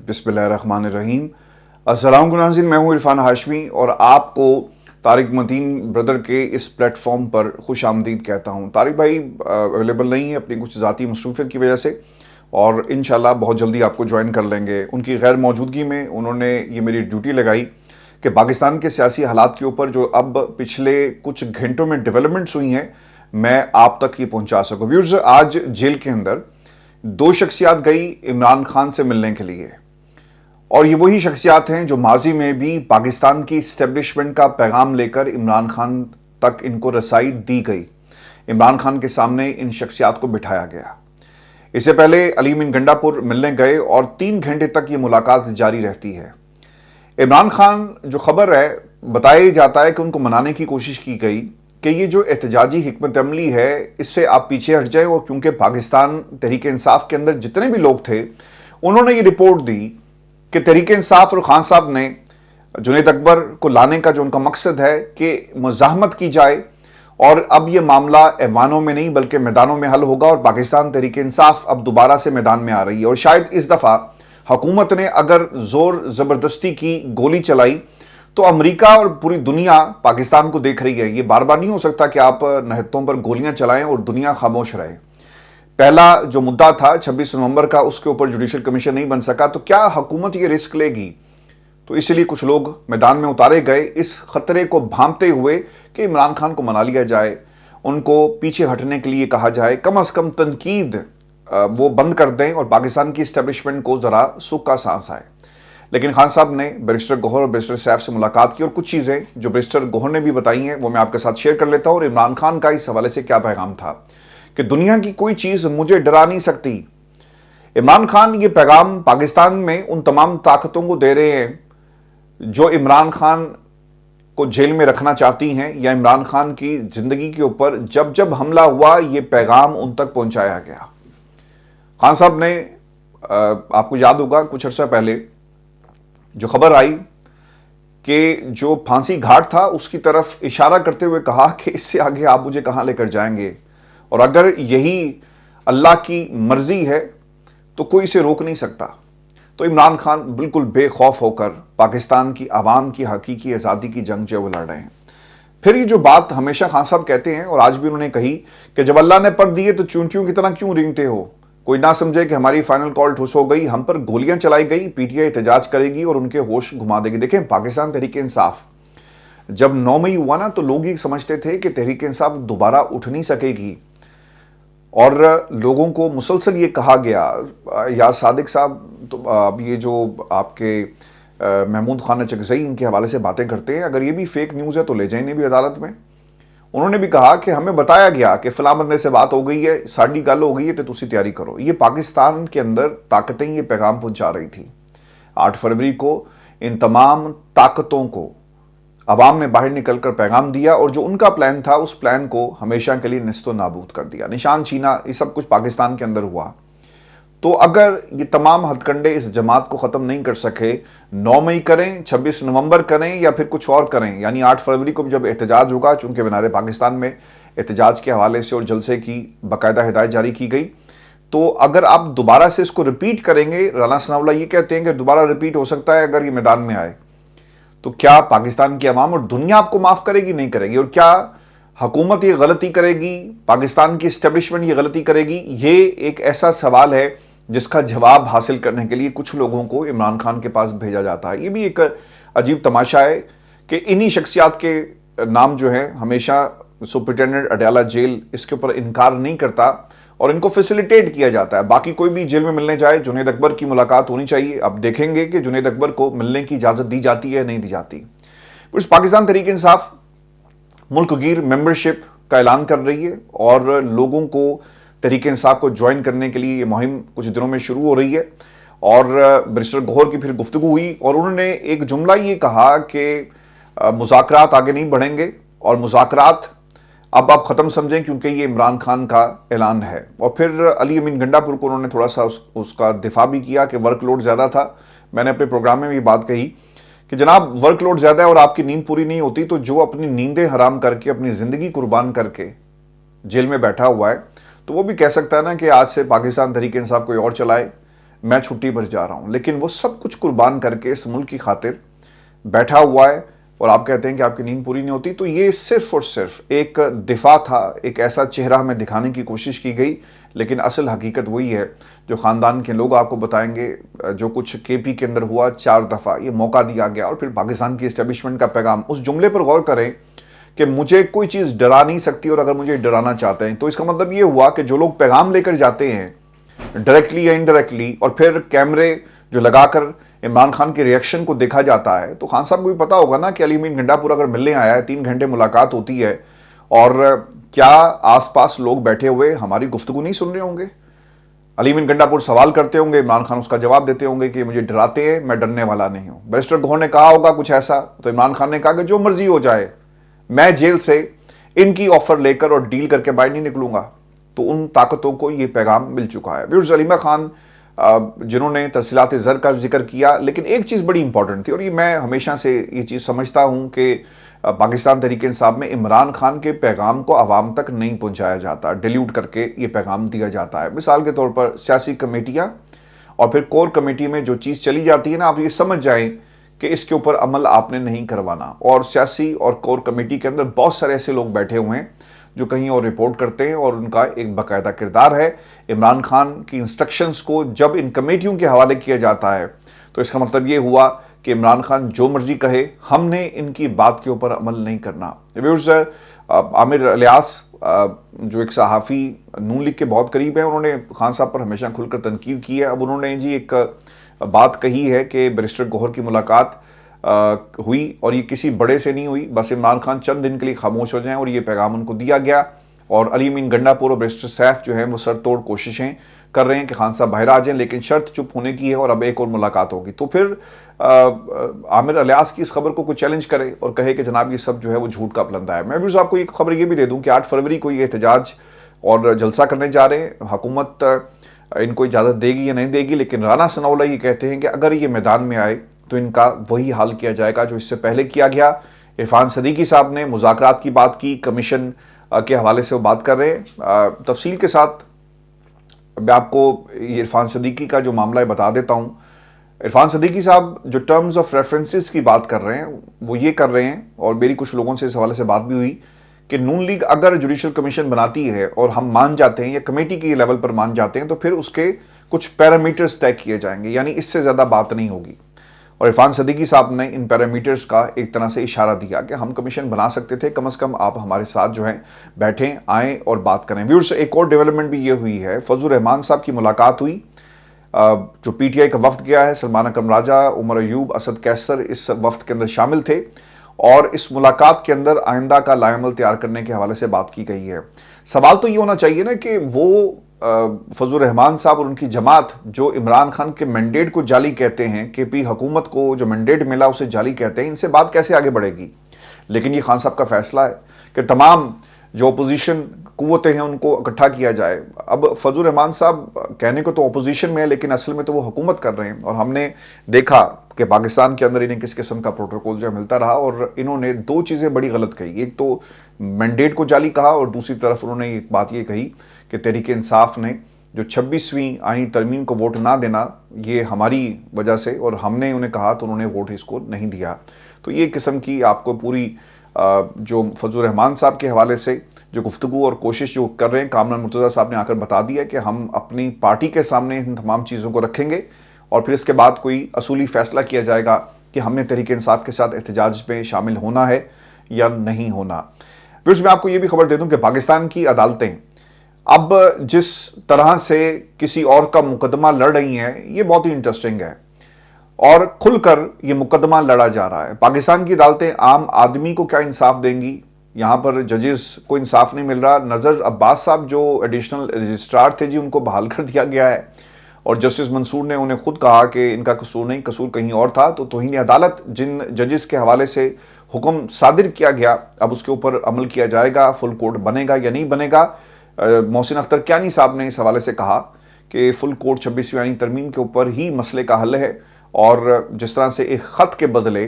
बिस्मिल्लाहिर्रहमानिर्रहीम। अस्सलाम नाज़रीन, मैं हूँ इरफान हाशमी और आपको तारिक मतीन ब्रदर के इस प्लेटफॉर्म पर खुश आमदीद कहता हूँ। तारिक भाई अवेलेबल नहीं है अपनी कुछ ज़ाती मसरूफियत की वजह से, और इंशाल्लाह बहुत जल्दी आपको ज्वाइन कर लेंगे। उनकी गैर मौजूदगी में उन्होंने ये मेरी ड्यूटी लगाई कि पाकिस्तान के सियासी हालात के ऊपर जो अब पिछले कुछ घंटों में डेवलपमेंट्स हुई हैं मैं आप तक ये पहुँचा सकूँ। व्यूअर्स, आज जेल के अंदर दो शख्सियात गई इमरान खान से मिलने के लिए, और ये वही शख्सियात हैं जो माजी में भी पाकिस्तान की इस्टेब्लिशमेंट का पैगाम लेकर इमरान खान तक इनको रसाई दी गई। इमरान खान के सामने इन शख्सियात को बिठाया गया। इससे पहले अली मीन गंडापुर मिलने गए और 3 घंटे तक ये मुलाकात जारी रहती है। इमरान खान जो खबर है, बताया जाता है कि उनको मनाने की कोशिश की गई कि ये जो एहतजाजी हिकमत अमली है इससे आप पीछे हट जाएं, और क्योंकि पाकिस्तान तहरीक इंसाफ के अंदर जितने भी लोग थे उन्होंने ये रिपोर्ट दी कि तहरीक इंसाफ और खान साहब ने जुनैद अकबर को लाने का जो उनका मकसद है कि मुज़ाहमत की जाए, और अब ये मामला ऐवानों में नहीं बल्कि मैदानों में हल होगा, और पाकिस्तान तहरीक इंसाफ अब दोबारा से मैदान में आ रही है। और शायद इस दफ़ा हुकूमत ने अगर ज़ोर ज़बरदस्ती की गोली चलाई तो अमेरिका और पूरी दुनिया पाकिस्तान को देख रही है। ये बार बार नहीं हो सकता कि आप नहत्तों पर गोलियां चलाएं और दुनिया खामोश रहे। पहला जो मुद्दा था 26 नवंबर का, उसके ऊपर जुडिशल कमीशन नहीं बन सका, तो क्या हुकूमत ये रिस्क लेगी? तो इसलिए कुछ लोग मैदान में उतारे गए इस खतरे को भांपते हुए कि इमरान खान को मना लिया जाए, उनको पीछे हटने के लिए कहा जाए, कम अज़ कम तनकीद वो बंद कर दें और पाकिस्तान की इस्टेब्लिशमेंट को ज़रा सुख का सांस आए। लेकिन खान साहब ने बैरिस्टर गौहर और बैरिस्टर सैफ से मुलाकात की, और कुछ चीज़ें जो बैरिस्टर गौहर ने भी बताई हैं वो मैं आपके साथ शेयर कर लेता हूँ। और इमरान खान का इस हवाले से क्या पैगाम था कि दुनिया की कोई चीज़ मुझे डरा नहीं सकती। इमरान खान ये पैगाम पाकिस्तान में उन तमाम ताकतों को दे रहे हैं जो इमरान खान को जेल में रखना चाहती हैं, या इमरान खान की ज़िंदगी के ऊपर जब जब हमला हुआ ये पैगाम उन तक पहुँचाया गया। खान साहब ने आपको याद होगा कुछ अर्सा पहले जो खबर आई कि जो फांसी घाट था उसकी तरफ इशारा करते हुए कहा कि इससे आगे आप मुझे कहां लेकर जाएंगे, और अगर यही अल्लाह की मर्जी है तो कोई इसे रोक नहीं सकता। तो इमरान खान बिल्कुल बेखौफ होकर पाकिस्तान की आवाम की हकीकी आज़ादी की जंग जो वो लड़ रहे हैं। फिर ये जो बात हमेशा खान साहब कहते हैं और आज भी उन्होंने कही कि जब अल्लाह ने पर दिए तो चूंटियों की तरह क्यों रेंगते हो, कोई ना समझे कि हमारी फाइनल कॉल ठुस हो गई, हम पर गोलियां चलाई गई, पीटीआई एहतजाज करेगी और उनके होश घुमा देगी। देखें, पाकिस्तान तहरीक इंसाफ जब 9 मई हुआ ना तो लोग ये समझते थे कि तहरीक इंसाफ दोबारा उठ नहीं सकेगी, और लोगों को मुसलसल ये कहा गया, या सादिक साहब तो अब ये जो आपके महमूद खान चकजई इनके हवाले से बातें करते हैं, अगर ये भी फेक न्यूज़ है तो ले जाए इन्हें भी अदालत में। उन्होंने भी कहा कि हमें बताया गया कि फलां बंदे से बात हो गई है, साड़ी गल हो गई है, तो तुसी तैयारी करो। ये पाकिस्तान के अंदर ताकतें ये पैगाम पहुंचा रही थी। 8 फरवरी को इन तमाम ताकतों को अवाम ने बाहर निकलकर पैगाम दिया, और जो उनका प्लान था उस प्लान को हमेशा के लिए निस्तो नाबूद कर दिया। निशान छीना, ये सब कुछ पाकिस्तान के अंदर हुआ। तो अगर ये तमाम हथकंडे इस जमात को ख़त्म नहीं कर सके, 9 मई करें, 26 नवंबर करें, या फिर कुछ और करें, यानी 8 फरवरी को जब एहतजाज होगा, चूँकि मीनार पाकिस्तान में एहतजाज के हवाले से और जलसे की बाकायदा हिदायत जारी की गई, तो अगर आप दोबारा से इसको रिपीट करेंगे, राना सनाउल्लाह ये कहते हैं कि दोबारा रिपीट हो सकता है अगर ये मैदान में आए, तो क्या पाकिस्तान की अवाम और दुनिया आपको माफ़ करेगी? नहीं करेगी। और क्या हुकूमत ये गलती करेगी, पाकिस्तान की इस्टेब्लिशमेंट ये गलती करेगी? ये एक ऐसा सवाल है जिसका जवाब हासिल करने के लिए कुछ लोगों को इमरान खान के पास भेजा जाता है। ये भी एक अजीब तमाशा है कि इन्हीं शख्सियात के नाम जो है हमेशा सुपरिटेंडेंट अडयाला जेल इसके ऊपर इनकार नहीं करता और इनको फैसिलिटेट किया जाता है। बाकी कोई भी जेल में मिलने जाए, जुनैद अकबर की मुलाकात होनी चाहिए। अब देखेंगे कि जुनैद अकबर को मिलने की इजाज़त दी जाती है नहीं दी जाती। फिर पाकिस्तान तहरीक इंसाफ मुल्क गिर मेंबरशिप का ऐलान कर रही है, और लोगों को तहरीक इंसाफ को ज्वाइन करने के लिए ये मुहिम कुछ दिनों में शुरू हो रही है। और बैरिस्टर गौहर की फिर गुफ्तगू हुई और उन्होंने एक जुमला ये कहा कि मुज़ाकरात आगे नहीं बढ़ेंगे, और मुज़ाकरात अब आप ख़त्म समझें क्योंकि ये इमरान खान का ऐलान है। और फिर अली मीन गंडापुर को उन्होंने थोड़ा सा उसका दिफा भी किया कि वर्कलोड ज़्यादा था। मैंने अपने प्रोग्राम में भी बात कही कि जनाब वर्कलोड ज़्यादा है और आपकी नींद पूरी नहीं होती, तो जो अपनी नींदें हराम करके अपनी ज़िंदगी कुर्बान करके जेल में बैठा हुआ है, तो वो भी कह सकता है ना कि आज से पाकिस्तान तहरीक इंसाफ कोई और चलाए, میں چھٹی پر جا رہا ہوں، لیکن وہ سب کچھ قربان کر کے اس ملک کی خاطر بیٹھا ہوا ہے، اور آپ کہتے ہیں کہ آپ کی نیند پوری نہیں ہوتی. تو یہ صرف اور صرف ایک دفاع تھا، ایک ایسا چہرہ ہمیں دکھانے کی کوشش کی گئی، لیکن اصل حقیقت وہی ہے جو خاندان کے لوگ آپ کو بتائیں گے. جو کچھ کے پی کے اندر ہوا 4 دفعہ یہ موقع دیا گیا، اور پھر پاکستان کی اسٹیبلشمنٹ کا پیغام. اس جملے پر غور کریں کہ مجھے کوئی چیز ڈرا نہیں سکتی، اور اگر مجھے ڈرانا چاہتے ہیں تو اس کا مطلب یہ ہوا کہ جو لوگ پیغام لے کر جاتے ہیں ڈائریکٹلی یا انڈائریکٹلی، اور پھر کیمرے جو لگا کر عمران خان کے ریئیکشن کو دیکھا جاتا ہے، تو خان صاحب کو بھی پتا ہوگا نا کہ علی امین گنڈا پور اگر ملنے آیا ہے، 3 گھنٹے ملاقات ہوتی ہے، اور کیا آس پاس لوگ بیٹھے ہوئے ہماری گفتگو نہیں سن رہے ہوں گے؟ علی امین گنڈا پور سوال کرتے ہوں گے، عمران خان اس کا جواب دیتے ہوں گے کہ مجھے ڈراتے ہیں، میں ڈرنے والا نہیں ہوں. بیرسٹر گوہر نے کہا ہوگا کچھ ایسا، تو عمران خان نے کہا کہ جو مرضی ہو جائے، میں جیل سے ان کی آفر لے کر اور ڈیل کر کے باہر نہیں نکلوں گا. تو ان طاقتوں کو یہ پیغام مل چکا ہے. ویورز، علیمہ خان جنہوں نے ترسیلات زر کا ذکر کیا، لیکن ایک چیز بڑی امپورٹنٹ تھی، اور یہ میں ہمیشہ سے یہ چیز سمجھتا ہوں کہ پاکستان تحریک انصاف میں عمران خان کے پیغام کو عوام تک نہیں پہنچایا جاتا، ڈیلیوٹ کر کے یہ پیغام دیا جاتا ہے. مثال کے طور پر سیاسی کمیٹیاں اور پھر کور کمیٹی میں جو چیز چلی جاتی ہے نا، آپ یہ سمجھ جائیں کہ اس کے اوپر عمل آپ نے نہیں کروانا. اور سیاسی اور کور کمیٹی کے اندر بہت سارے ایسے لوگ بیٹھے ہوئے ہیں جو کہیں اور رپورٹ کرتے ہیں، اور ان کا ایک باقاعدہ کردار ہے. عمران خان کی انسٹرکشنز کو جب ان کمیٹیوں کے حوالے کیا جاتا ہے تو اس کا مطلب یہ ہوا کہ عمران خان جو مرضی کہے، ہم نے ان کی بات کے اوپر عمل نہیں کرنا. ویورز، عامر الیاس جو ایک صحافی نون لیگ کے بہت قریب ہیں، انہوں نے خان صاحب پر ہمیشہ کھل کر تنقید کی ہے. اب انہوں نے ایک بات کہی ہے کہ بیرسٹر گوہر کی ملاقات ہوئی، اور یہ کسی بڑے سے نہیں ہوئی، بس عمران خان چند دن کے لیے خاموش ہو جائیں، اور یہ پیغام ان کو دیا گیا. اور علی امین گنڈا پور اور بیرسٹر سیف جو ہیں وہ سر توڑ کوششیں کر رہے ہیں کہ خان صاحب باہر آ جائیں، لیکن شرط چپ ہونے کی ہے، اور اب ایک اور ملاقات ہوگی. تو پھر عامر الیاس کی اس خبر کو کوئی چیلنج کرے اور کہے کہ جناب یہ سب جو ہے وہ جھوٹ کا پلندہ ہے. میں بھی آپ کو ایک خبر یہ بھی دے دوں کہ 8 فروری کو یہ احتجاج اور جلسہ کرنے جا رہے ہیں. حکومت ان کو اجازت دے گی یا نہیں دے گی، لیکن رانا ثناء اللہ یہ کہتے ہیں کہ اگر یہ میدان میں آئے تو ان کا وہی حال کیا جائے گا جو اس سے پہلے کیا گیا. عرفان صدیقی صاحب نے مذاکرات کی بات کی، کمیشن کے حوالے سے وہ بات کر رہے ہیں. تفصیل کے ساتھ میں آپ کو عرفان صدیقی کا جو معاملہ ہے بتا دیتا ہوں. عرفان صدیقی صاحب جو ٹرمز آف ریفرنسز کی بات کر رہے ہیں وہ یہ کر رہے ہیں، اور میری کچھ لوگوں سے اس حوالے سے بات بھی ہوئی کہ نون لیگ اگر جوڈیشل کمیشن بناتی ہے اور ہم مان جاتے ہیں یا کمیٹی کی لیول پر مان جاتے ہیں، تو پھر اس کے کچھ پیرامیٹرز طے کیے جائیں گے، یعنی اس سے زیادہ بات نہیں ہوگی. اور عرفان صدیقی صاحب نے ان پیرامیٹرز کا ایک طرح سے اشارہ دیا کہ ہم کمیشن بنا سکتے تھے، کم از کم آپ ہمارے ساتھ جو ہیں بیٹھیں، آئیں اور بات کریں. ویورز، ایک اور ڈیولپمنٹ بھی یہ ہوئی ہے، فضل الرحمان صاحب کی ملاقات ہوئی، جو پی ٹی آئی کا وفد گیا ہے. سلمان اکرم راجہ، عمر ایوب، اسد کیسر اس وفد کے اندر شامل تھے، اور اس ملاقات کے اندر آئندہ کا لائحہ عمل تیار کرنے کے حوالے سے بات کی گئی ہے. سوال تو یہ ہونا چاہیے نا کہ وہ فضل الرحمان صاحب اور ان کی جماعت جو عمران خان کے مینڈیٹ کو جعلی کہتے ہیں، کے پی حکومت کو جو مینڈیٹ ملا اسے جعلی کہتے ہیں، ان سے بات کیسے آگے بڑھے گی؟ لیکن یہ خان صاحب کا فیصلہ ہے کہ تمام جو اپوزیشن قوتیں ہیں ان کو اکٹھا کیا جائے. اب فضل الرحمان صاحب کہنے کو تو اپوزیشن میں ہے، لیکن اصل میں تو وہ حکومت کر رہے ہیں، اور ہم نے دیکھا کہ پاکستان کے اندر انہیں کس قسم کا پروٹوکول جو ملتا رہا. اور انہوں نے 2 چیزیں بڑی غلط کہی، ایک تو مینڈیٹ کو جعلی کہا، اور دوسری طرف انہوں نے ایک بات یہ کہی کہ تحریک انصاف نے جو 26ویں آئینی ترمیم کو ووٹ نہ دینا یہ ہماری وجہ سے، اور ہم نے انہیں کہا تو انہوں نے ووٹ اس کو نہیں دیا. تو یہ قسم کی آپ کو پوری جو فضل الرحمان صاحب کے حوالے سے جو گفتگو اور کوشش جو کر رہے ہیں، کامران مرتضیٰ صاحب نے آ کر بتا دیا کہ ہم اپنی پارٹی کے سامنے ان تمام چیزوں کو رکھیں گے، اور پھر اس کے بعد کوئی اصولی فیصلہ کیا جائے گا کہ ہم نے تحریک انصاف کے ساتھ احتجاج میں شامل ہونا ہے یا نہیں ہونا. پھر میں آپ کو یہ بھی خبر دے دوں کہ پاکستان کی عدالتیں اب جس طرح سے کسی اور کا مقدمہ لڑ رہی ہیں، یہ بہت ہی انٹرسٹنگ ہے، اور کھل کر یہ مقدمہ لڑا جا رہا ہے. پاکستان کی عدالتیں عام آدمی کو کیا انصاف دیں گی؟ یہاں پر ججز کو انصاف نہیں مل رہا. نظر عباس صاحب جو ایڈیشنل رجسٹرار تھے ان کو بحال کر دیا گیا ہے، اور جسٹس منصور نے انہیں خود کہا کہ ان کا قصور نہیں، قصور کہیں اور تھا. تو توہین عدالت جن ججز کے حوالے سے حکم صادر کیا گیا، اب اس کے اوپر عمل کیا جائے گا، فل کورٹ بنے گا یا نہیں بنے گا. محسن اختر کیانی صاحب نے اس حوالے سے کہا کہ فل کورٹ 26ویں آئینی ترمیم کے اوپر ہی مسئلے کا حل ہے، اور جس طرح سے ایک خط کے بدلے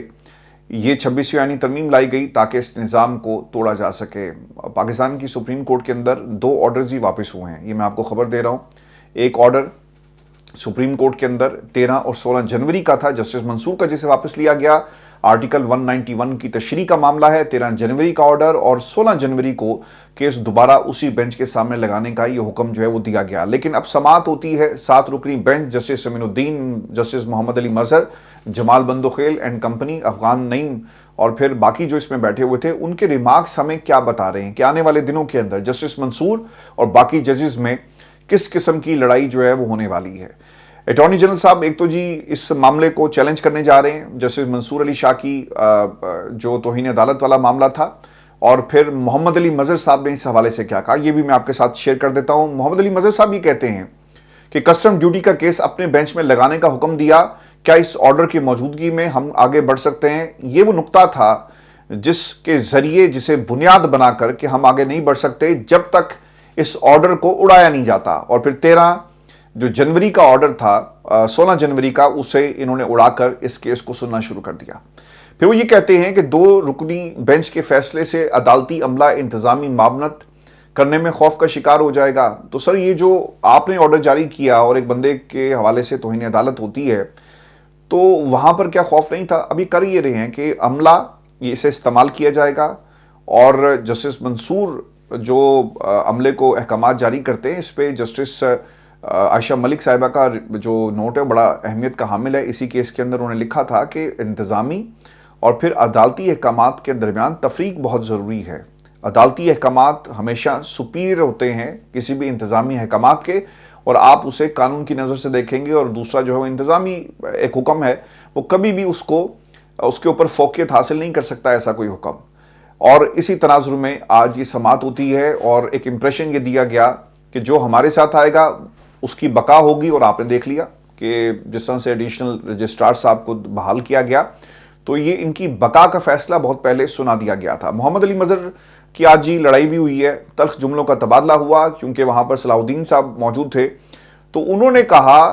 یہ 26ویں آئینی ترمیم لائی گئی تاکہ اس نظام کو توڑا جا سکے. پاکستان کی سپریم کورٹ کے اندر 2 آرڈرز ہی واپس ہوئے ہیں، یہ میں آپ کو خبر دے رہا ہوں. ایک آرڈر सुप्रीम कोर्ट के अंदर 13 और 16 जनवरी का था, जस्टिस मंसूर का जिसे वापस लिया गया। आर्टिकल 191 की तशरीह का मामला है, 13 जनवरी का ऑर्डर, और 16 जनवरी को केस दोबारा उसी बेंच के सामने लगाने का ये हुक्म जो है वो दिया गया। लेकिन अब समाअत होती है 7 रुकनी bench, justice Aminuddin, justice Mohammad Ali Mazhar, Jamal Bandokhel and company, Afghan Naeem और फिर बाकी जो इसमें बैठे हुए थे, उनके रिमार्क्स हमें क्या बता रहे हैं कि आने वाले दिनों के अंदर जस्टिस मंसूर और बाकी जजेस में किस किस्म की लड़ाई जो है वो होने वाली है। अटॉर्नी जनरल साहब एक तो जी इस मामले को चैलेंज करने जा रहे हैं, जस्टिस मंसूर अली शाह की जो तौहीन अदालत वाला मामला था, और फिर मोहम्मद अली मजहर साहब ने इस हवाले से क्या कहा ये भी मैं आपके साथ शेयर कर देता हूं। मोहम्मद अली मजहर साहब ये कहते हैं कि कस्टम ड्यूटी का केस अपने बेंच में लगाने का हुक्म दिया, क्या इस ऑर्डर की मौजूदगी में हम आगे बढ़ सकते हैं? ये वो नुक्ता था जिसके जरिए, जिसे बुनियाद बनाकर कि हम आगे नहीं बढ़ सकते जब तक इस ऑर्डर को उड़ाया नहीं जाता। और फिर 13 जो जनवरी का ऑर्डर था, 16 जनवरी का, उसे इन्होंने उड़ाकर इस केस को सुनना शुरू कर दिया। फिर वो ये कहते हैं कि 2 रुकनी बेंच के फैसले से अदालती अमला इंतजामी मावनत करने में खौफ का शिकार हो जाएगा। तो सर ये जो आपने ऑर्डर जारी किया और एक बंदे के हवाले से तौहीन अदालत होती है, तो वहां पर क्या खौफ नहीं था? अभी कर ये रहे हैं कि अमला इसे इस्तेमाल किया जाएगा, और जस्टिस मंसूर जो अमले को अहकामात जारी करते हैं, इस पे जस्टिस आयशा मलिक साहिबा का जो नोट है बड़ा अहमियत का हामिल है। इसी केस के अंदर उन्होंने लिखा था कि इंतज़ामी और फिर अदालती अहकामात के दरमियान तफरीक बहुत ज़रूरी है। अदालती अहकामात हमेशा सुपीरियर होते हैं किसी भी इंतज़ामी अहकामात के, और आप उसे कानून की नज़र से देखेंगे, और दूसरा जो है वो इंतज़ामी एक हुक्म है, वो कभी भी उसके ऊपर फोकियत हासिल नहीं कर सकता ऐसा कोई हुक्म। और इसी तनाजुर में आज ये समाअत होती है, और एक इम्प्रेशन ये दिया गया कि जो हमारे साथ आएगा उसकी बका होगी। और आपने देख लिया कि जिस तरह से एडिशनल रजिस्ट्रार साहब को बहाल किया गया, तो ये इनकी बका का फैसला बहुत पहले सुना दिया गया था। मोहम्मद अली मजहर की आज ही लड़ाई भी हुई है, तल्ख जुमलों का तबादला हुआ, क्योंकि वहां पर सलाहुद्दीन साहब मौजूद थे। तो उन्होंने कहा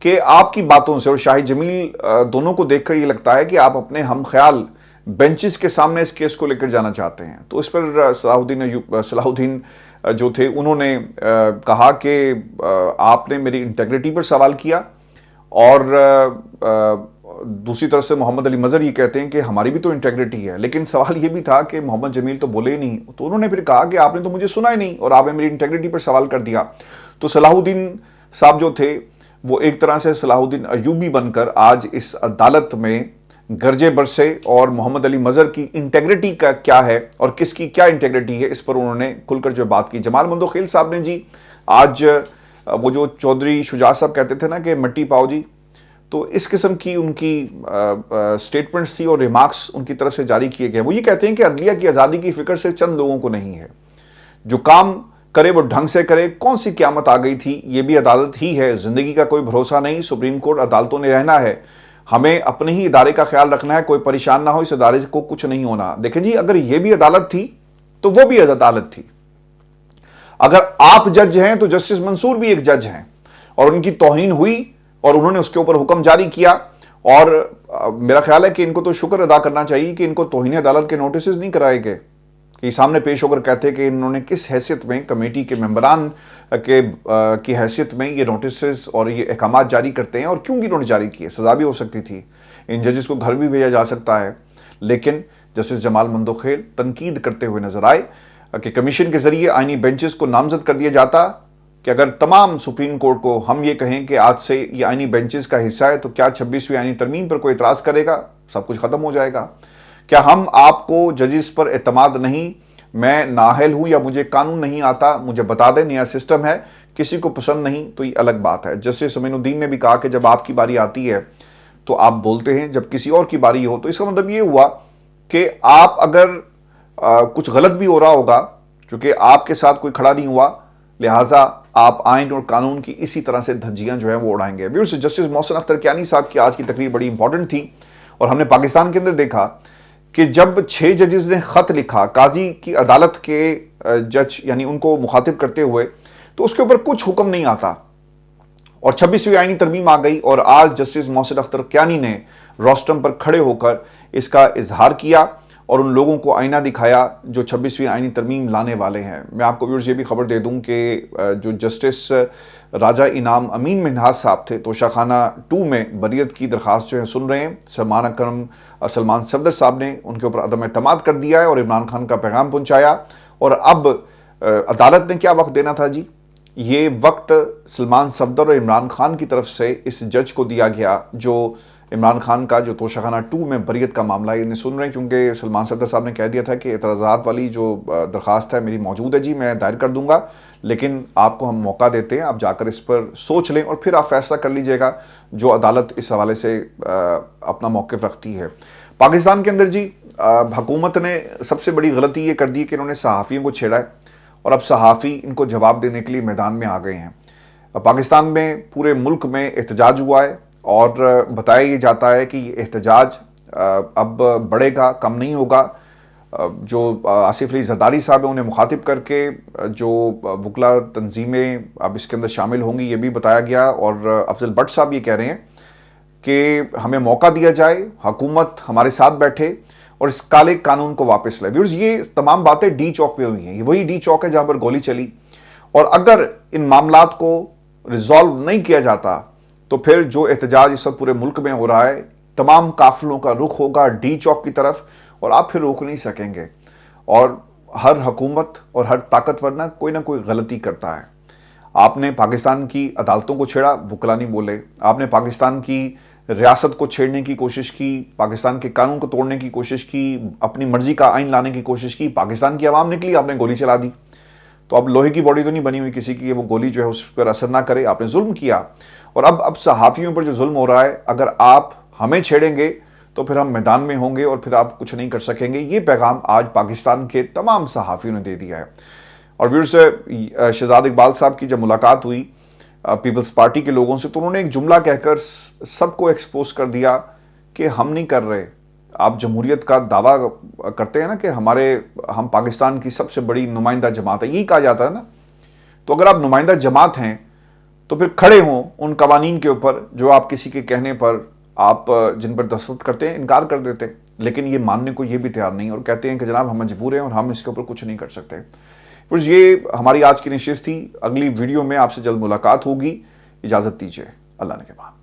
कि आपकी बातों से और शाहिद जमील दोनों को देखकर ये लगता है कि आप अपने हम ख्याल बेंचेस के सामने इस केस को लेकर जाना चाहते हैं। तो इस पर सलाहुद्दीन जो थे उन्होंने कहा कि आपने मेरी इंटेग्रिटी पर सवाल किया, और दूसरी तरफ से मोहम्मद अली मजहर ये कहते हैं कि हमारी भी तो इंटेग्रिटी है। लेकिन सवाल ये भी था कि मोहम्मद जमील तो बोले ही नहीं, तो उन्होंने फिर कहा कि आपने तो मुझे सुना ही नहीं और आपने मेरी इंटेग्रिटी पर सवाल कर दिया। तो सलाहुद्दीन साहब जो थे वो एक तरह से सलाहुद्दीन अयूबी बनकर आज इस अदालत में गरजे बरसे, और मोहम्मद अली मजहर की इंटेग्रिटी का क्या है और किसकी क्या इंटेग्रिटी है, इस पर उन्होंने खुलकर जो बात की। जमाल बंदोखेल साहब ने जी आज वो जो चौधरी शुजा साहब कहते थे ना कि मट्टी पाओ जी, तो इस किस्म की उनकी स्टेटमेंट्स थी और रिमार्क्स उनकी तरफ से जारी किए गए। वो ये कहते हैं कि अदलिया की आज़ादी की फिक्र सिर्फ चंद लोगों को नहीं है, जो काम करे वो ढंग से करे। कौन सी क़यामत आ गई थी, ये भी अदालत ही है। ज़िंदगी का कोई भरोसा नहीं, सुप्रीम कोर्ट अदालतों ने रहना है, हमें अपने ही इदारे का ख्याल रखना है, कोई परेशान ना हो, इस इदारे को कुछ नहीं होना। देखें जी, अगर ये भी अदालत थी तो वो भी अदालत थी। अगर आप जज हैं तो जस्टिस मंसूर भी एक जज हैं, और उनकी तौहीन हुई और उन्होंने उसके ऊपर हुक्म जारी किया। और मेरा ख्याल है कि इनको तो शुक्र अदा करना चाहिए कि इनको तौहीन अदालत के नोटिस नहीं कराए गए, कि सामने पेश होकर कहते कि इन्होंने किस हैसियत में कमेटी के मेंबरान की हैसियत में ये नोटिस और ये अहकामात जारी करते हैं, और क्यों इन्होंने जारी किए। सज़ा भी हो सकती थी, इन जजेस को घर भी भेजा जा सकता है। लेकिन जस्टिस जमाल बंदोखेल तनकीद करते हुए नजर आए कि कमीशन के जरिए आइनी बेंचेस को नामजद कर दिया जाता, कि अगर तमाम सुप्रीम कोर्ट को हम ये कहें कि आज से ये आइनी बेंचेस का हिस्सा है, तो क्या 26वीं आइनी तरमीम पर कोई इतराज़ करेगा? सब कुछ ख़त्म हो जाएगा। क्या हम आपको जजेस पर एतमाद नहीं, मैं नाअहल हूं या मुझे कानून नहीं आता, मुझे बता दें, नया सिस्टम है, किसी को पसंद नहीं तो ये अलग बात है। जस्टिस अमीनुद्दीन ने भी कहा कि जब आपकी बारी आती है तो आप बोलते हैं, जब किसी और की बारी हो तो इसका मतलब ये हुआ कि आप अगर कुछ गलत भी हो रहा होगा, क्योंकि आपके साथ कोई खड़ा नहीं हुआ, लिहाजा आप आइन और कानून की इसी तरह से धज्जियां जो है वो उड़ाएंगे। व्यूअर्स, जस्टिस मोहसिन अख्तर कियानी साहब की आज की तकरीर बड़ी इंपॉर्टेंट थी, और हमने पाकिस्तान के अंदर देखा कि जब 6 जजेस ने ख़त लिखा काजी की अदालत के जज, यानी उनको मुखातिब करते हुए, तो उसके ऊपर कुछ हुक्म नहीं आता, और 26वीं आइनी तरमीम आ गई। और आज जस्टिस मोहसिन अख्तर कियानी ने रोस्टम पर खड़े होकर इसका इजहार किया और उन लोगों को आईना दिखाया जो 26वीं आइनी तरमीम लाने वाले हैं। मैं आपको व्यूअर्स ये भी खबर दे दूं कि जो जस्टिस راجہ انعام امین منہاج صاحب تھے، توشہ خانہ 2 میں بریت کی درخواست جو ہے سن رہے ہیں۔ سلمان اکرم سلمان صفدر صاحب نے ان کے اوپر عدم اعتماد کر دیا ہے اور عمران خان کا پیغام پہنچایا، اور اب عدالت نے کیا وقت دینا تھا جی؟ یہ وقت سلمان صفدر اور عمران خان کی طرف سے اس جج کو دیا گیا جو عمران خان کا جو توشہ خانہ 2 میں بریت کا معاملہ ہے انہیں سن رہے ہیں، کیونکہ سلمان صفدر صاحب نے کہہ دیا تھا کہ اعتراضات والی جو درخواست ہے میری موجود ہے جی، میں دائر کر دوں گا، لیکن آپ کو ہم موقع دیتے ہیں، آپ جا کر اس پر سوچ لیں اور پھر آپ فیصلہ کر لیجئے گا جو عدالت اس حوالے سے اپنا موقف رکھتی ہے۔ پاکستان کے اندر جی حکومت نے سب سے بڑی غلطی یہ کر دی کہ انہوں نے صحافیوں کو چھیڑا ہے، اور اب صحافی ان کو جواب دینے کے لیے میدان میں آ گئے ہیں۔ پاکستان میں پورے ملک میں احتجاج ہوا ہے، اور بتایا یہ جاتا ہے کہ یہ احتجاج اب بڑھے گا، کم نہیں ہوگا۔ جو آصف علی زرداری صاحب ہیں انہیں مخاطب کر کے جو وکلا تنظیمیں اب اس کے اندر شامل ہوں گی یہ بھی بتایا گیا، اور افضل بٹ صاحب یہ کہہ رہے ہیں کہ ہمیں موقع دیا جائے، حکومت ہمارے ساتھ بیٹھے اور اس کالے قانون کو واپس لائے۔ ویورز، یہ تمام باتیں ڈی چوک پہ ہوئی ہیں، یہ وہی ڈی چوک ہے جہاں پر گولی چلی، اور اگر ان معاملات کو ریزالو نہیں کیا جاتا تو پھر جو احتجاج اس وقت پورے ملک میں ہو رہا ہے، تمام قافلوں کا رخ ہوگا ڈی چوک کی طرف، اور آپ پھر روک نہیں سکیں گے۔ اور ہر حکومت اور ہر طاقتور کوئی نہ کوئی غلطی کرتا ہے۔ آپ نے پاکستان کی عدالتوں کو چھیڑا، وکلا نہیں بولے۔ آپ نے پاکستان کی ریاست کو چھیڑنے کی کوشش کی، پاکستان کے قانون کو توڑنے کی کوشش کی، اپنی مرضی کا آئین لانے کی کوشش کی، پاکستان کی عوام نکلی، آپ نے گولی چلا دی۔ تو اب لوہے کی باڈی تو نہیں بنی ہوئی کسی کی کہ وہ گولی جو ہے اس پر اثر نہ کرے، آپ نے ظلم کیا۔ اور اب صحافیوں پر جو ظلم ہو رہا ہے، اگر آپ ہمیں چھیڑیں گے تو پھر ہم میدان میں ہوں گے اور پھر آپ کچھ نہیں کر سکیں گے۔ یہ پیغام آج پاکستان کے تمام صحافیوں نے دے دیا ہے۔ اور ویورز، شہزاد اقبال صاحب کی جب ملاقات ہوئی پیپلز پارٹی کے لوگوں سے تو انہوں نے ایک جملہ کہہ کر سب کو ایکسپوز کر دیا کہ ہم نہیں کر رہے۔ آپ جمہوریت کا دعویٰ کرتے ہیں نا کہ ہم پاکستان کی سب سے بڑی نمائندہ جماعت ہے، یہی کہا جاتا ہے نا۔ تو اگر آپ نمائندہ جماعت ہیں تو پھر کھڑے ہوں ان قوانین کے اوپر جو آپ کسی کے کہنے پر آپ جن پر دستخط کرتے ہیں انکار کر دیتے ہیں، لیکن یہ ماننے کو یہ بھی تیار نہیں، اور کہتے ہیں کہ جناب ہم مجبور ہیں اور ہم اس کے اوپر کچھ نہیں کر سکتے۔ پھر یہ ہماری آج کی نشست تھی، اگلی ویڈیو میں آپ سے جلد ملاقات ہوگی، اجازت دیجیے، اللہ نے کے بعد۔